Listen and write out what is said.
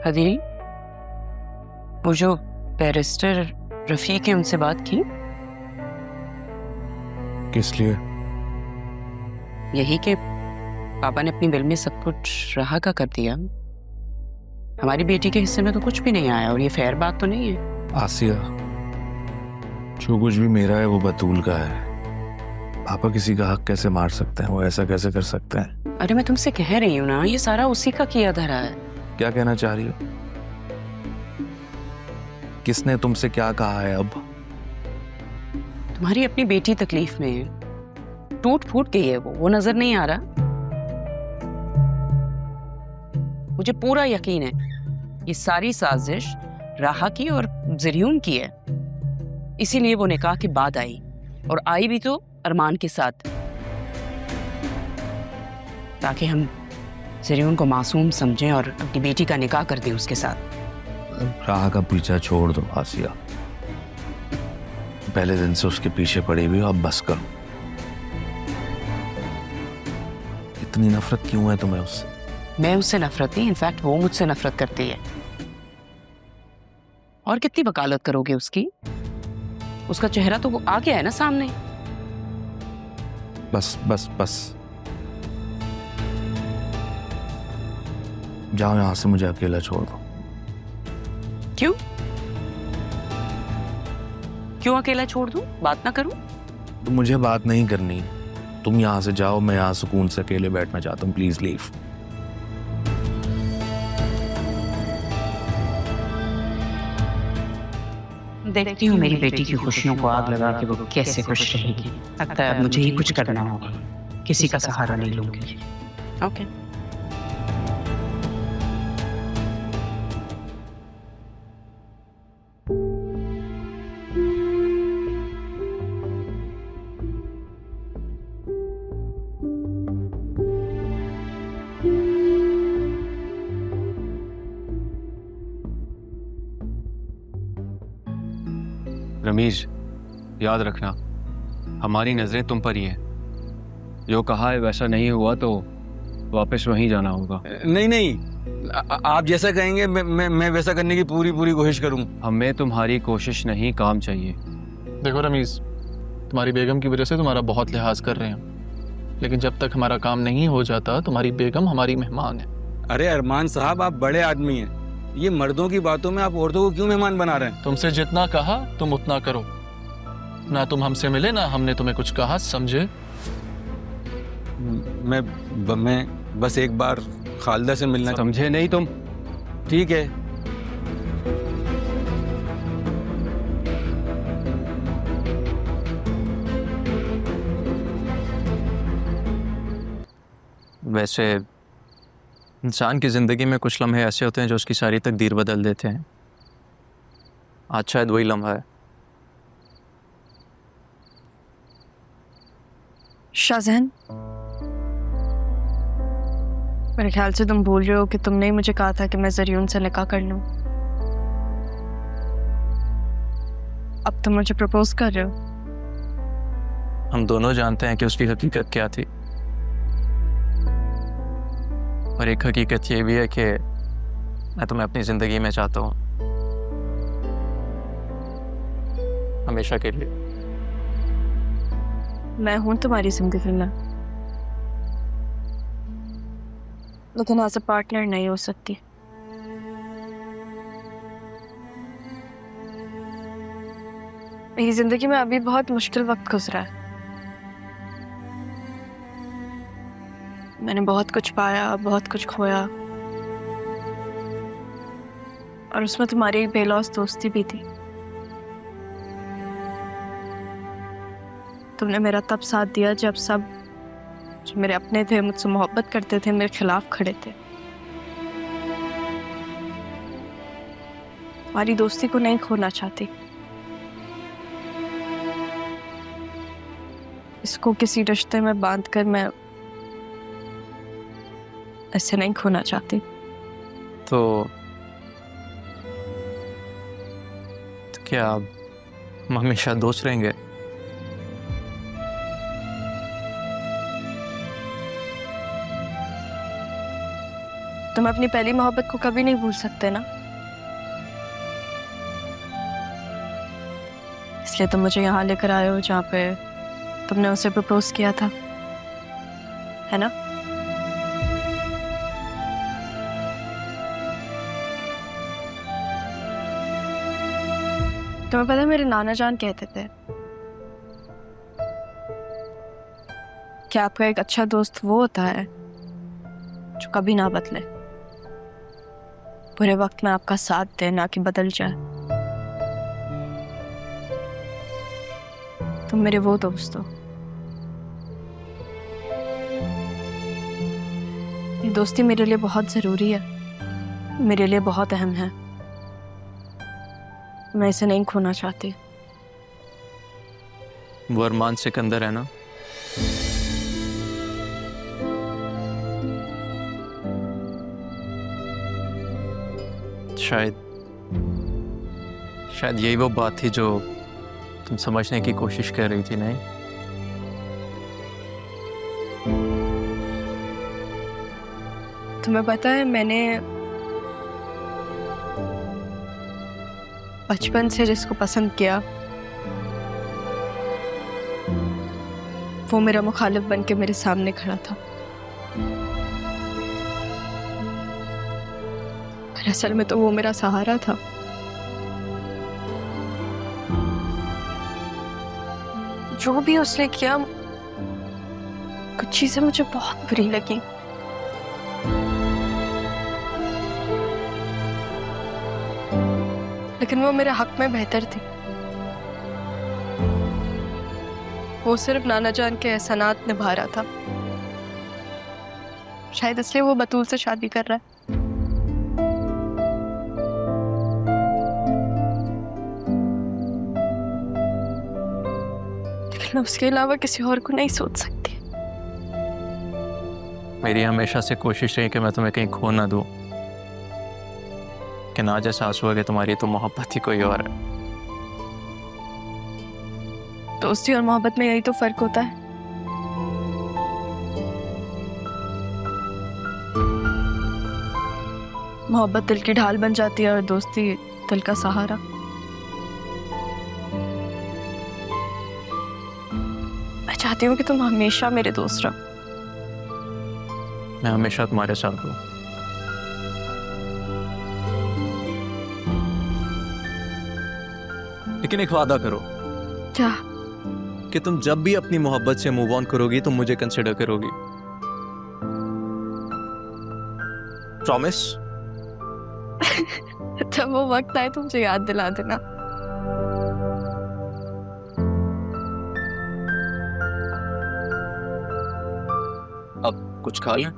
हदील, वो जो बैरिस्टर रफीक है उनसे बात की? किस लिए? यही कि पापा ने अपनी बिल में सब कुछ राहा का कर दिया। हमारी बेटी के हिस्से में तो कुछ भी नहीं आया और ये फेयर बात तो नहीं है। आसिया, जो कुछ भी मेरा है वो बतूल का है। पापा किसी का हक कैसे मार सकते हैं? वो ऐसा कैसे कर सकते हैं? अरे मैं तुमसे कह रही हूँ ना, ये सारा उसी का किया धरा है। क्या कहना चाह रही हो? किसने तुमसे क्या कहा है? अब तुम्हारी अपनी बेटी तकलीफ में है, टूट फूट गई है वो नजर नहीं आ रहा? मुझे पूरा यकीन है ये सारी साजिश राहा की और जरियून की है। इसीलिए वो निकाह के बाद आई, और आई भी तो अरमान के साथ, ताकि हम जरियून को मासूम समझें और अपनी बेटी का निकाह कर दें उसके साथ। राह का पीछा छोड़ दो आसिया। पहले दिन से उसके पीछे पड़ी हुई हो, अब बस करो। इतनी नफरत क्यों है तुम्हें उससे? मैं उससे नफरत नहीं, इनफैक्ट वो मुझसे नफरत करती है। और कितनी वकालत करोगे उसकी? उसका चेहरा तो वो आ गया है ना सामने। बस बस बस, जाओ यहां से, मुझे अकेला छोड़ दो। क्यों क्यों अकेला छोड़ दूं? बात ना करूं? तो मुझे बात नहीं करनी। तुम यहां से जाओ, मैं यहां सुकून से अकेले बैठना चाहता हूँ। Please leave. देखती हूँ मेरी बेटी की खुशियों को आग लगा के वो कैसे खुश रहेगी। लगता है अब मुझे ही कुछ करना होगा, किसी का सहारा नहीं लूंगी। ओके। रमीज, याद रखना हमारी नजरें तुम पर ही हैं। जो कहा है वैसा नहीं हुआ तो वापस वहीं जाना होगा। नहीं नहीं, आप जैसा कहेंगे मैं वैसा करने की पूरी कोशिश करूंगा। हमें तुम्हारी कोशिश नहीं, काम चाहिए। देखो रमीज, तुम्हारी बेगम की वजह से तुम्हारा बहुत लिहाज कर रहे हैं, लेकिन जब तक हमारा काम नहीं हो जाता तुम्हारी बेगम हमारी मेहमान है। अरे अरमान साहब, आप बड़े आदमी हैं, ये मर्दों की बातों में आप औरतों को क्यों मेहमान बना रहे हैं? तुमसे जितना कहा तुम उतना करो। ना तुम हमसे मिले ना हमने तुम्हें कुछ कहा, समझे? मैं बस एक बार खालिदा से मिलना। समझे नहीं तुम? ठीक है। वैसे इंसान की ज़िंदगी में कुछ लम्हे ऐसे होते हैं जो उसकी सारी तकदीर बदल देते हैं। आज शायद वही लम्हा है। शाहजहान, मेरे ख्याल से तुम भूल रहे हो कि तुमने ही मुझे कहा था कि मैं जरियून से निकाह कर लूं। अब तुम मुझे प्रपोज कर रहे हो। हम दोनों जानते हैं कि उसकी हकीकत क्या थी, और एक हकीकत ये भी है कि मैं तुम्हें अपनी ज़िंदगी में चाहता हूँ, हमेशा के लिए। मैं हूं तुम्हारी जिंदगी में, लेकिन एज अ पार्टनर नहीं हो सकती। मेरी जिंदगी में अभी बहुत मुश्किल वक्त गुजरा है। मैंने बहुत कुछ पाया, बहुत कुछ खोया, और उसमें तुम्हारी एक बेलौस दोस्ती भी थी। तुमने मेरा तब साथ दिया जब सब जो मेरे अपने थे, मुझसे मोहब्बत करते थे, मेरे खिलाफ खड़े थे। तुम्हारी दोस्ती को नहीं खोना चाहती, इसको किसी रिश्ते में बांधकर मैं ऐसे नहीं खोना चाहती। तो क्या हम हमेशा दोस्त रहेंगे? तुम अपनी पहली मोहब्बत को कभी नहीं भूल सकते ना, इसलिए तुम मुझे यहाँ लेकर आए हो जहाँ पे तुमने उसे प्रपोज किया था, है ना? तुम्हें पता है मेरे नाना जान कहते थे कि आपका एक अच्छा दोस्त वो होता है जो कभी ना बदले, बुरे वक्त में आपका साथ दे, ना कि बदल जाए। तुम मेरे वो दोस्त हो। ये दोस्ती मेरे लिए बहुत जरूरी है, मेरे लिए बहुत अहम है। मैं इसे नहीं खोना चाहती। वो अरमान सिकंदर है ना? शायद यही वो बात थी जो तुम समझने की कोशिश कर रही थी, नहीं? तुम्हें पता है मैंने बचपन से जिसको पसंद किया वो मेरा मुखालिफ बन के मेरे सामने खड़ा था। पर असल में तो वो मेरा सहारा था। जो भी उसने किया, कुछ चीजें मुझे बहुत बुरी लगी। लेकिन वो मेरे हक में बेहतर थी। वो सिर्फ नाना जान के एहसानात निभा रहा था। शायद इसलिए वो बतूल से शादी कर रहा है। लेकिन मैं उसके अलावा किसी और को नहीं सोच सकती। मेरी हमेशा से कोशिश रही कि मैं तुम्हें कहीं खो ना दूं, कि आज एहसास हुआ कि तुम्हारी तो मोहब्बत ही कोई और है। दोस्ती और मोहब्बत में यही तो फर्क होता है। मोहब्बत दिल की ढाल बन जाती है और दोस्ती दिल का सहारा। मैं चाहती हूँ कि तुम हमेशा मेरे दोस्त रहो। मैं हमेशा तुम्हारे साथ हूँ। लेकिन एक वादा करो। क्या? कि तुम जब भी अपनी मोहब्बत से मूव ऑन करोगी तुम मुझे कंसिडर करोगी। प्रॉमिस? जब वो वक्त आए तो मुझे याद दिला देना। अब कुछ खा लें?